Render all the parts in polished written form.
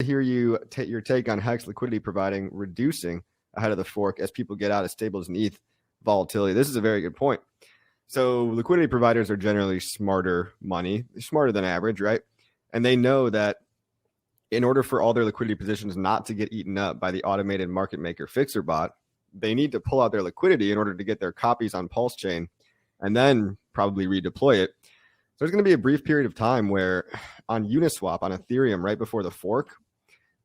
hear you take your take on HEX liquidity providing reducing ahead of the fork as people get out of stables and ETH volatility. This is a very good point. So liquidity providers are generally smarter money, smarter than average, right? And they know that in order for all their liquidity positions not to get eaten up by the automated market maker fixer bot, they need to pull out their liquidity in order to get their copies on Pulsechain and then probably redeploy it. So there's going to be a brief period of time where on Uniswap, on Ethereum, right before the fork,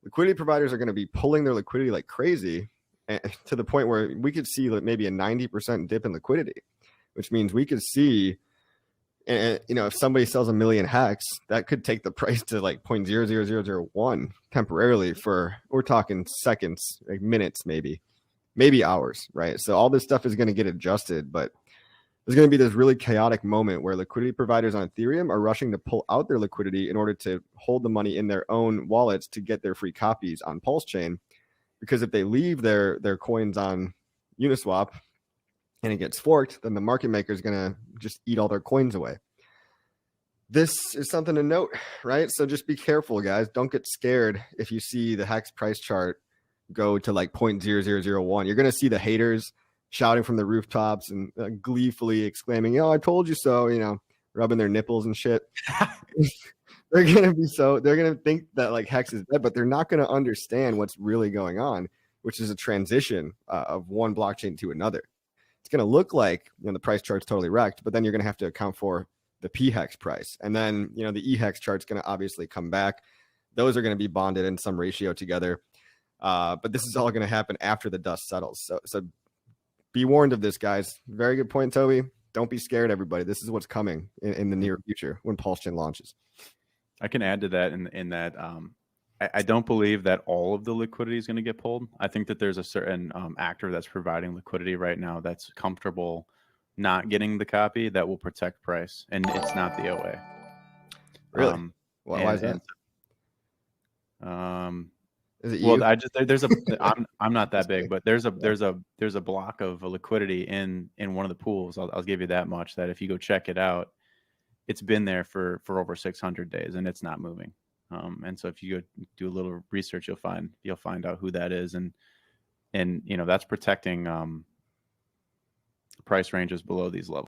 liquidity providers are going to be pulling their liquidity like crazy to the point where we could see maybe a 90% dip in liquidity, which means we could see, if somebody sells 1 million HEX, that could take the price to like 0.00001 temporarily we're talking seconds, like minutes, maybe hours, right? So all this stuff is going to get adjusted, but there's going to be this really chaotic moment where liquidity providers on Ethereum are rushing to pull out their liquidity in order to hold the money in their own wallets to get their free copies on Pulsechain. Because if they leave their coins on Uniswap and it gets forked, then the market maker is going to just eat all their coins away. This is something to note, right? So just be careful, guys. Don't get scared if you see the HEX price chart go to like 0.0001. You're going to see the haters shouting from the rooftops and gleefully exclaiming, I told you so, rubbing their nipples and shit. They're going to think that like HEX is dead, but they're not going to understand what's really going on, which is a transition of one blockchain to another. It's going to look like the price chart's totally wrecked, but then you're going to have to account for the PHEX price. And then, the EHEX chart's going to obviously come back. Those are going to be bonded in some ratio together. But this is all going to happen after the dust settles. So be warned of this, guys. Very good point, Toby. Don't be scared, everybody. This is what's coming in the near future when Pulsechain launches. I can add to that in that I don't believe that all of the liquidity is going to get pulled. I think that there's a certain actor that's providing liquidity right now that's comfortable not getting the copy that will protect price, and it's not the OA. Really? Why is that? Is it you? Well, I'm not that big, but there's a block of liquidity in one of the pools. I'll give you that much. That if you go check it out, it's been there for over 600 days and it's not moving. And so if you go do a little research, you'll find out who that is, and that's protecting price ranges below these levels.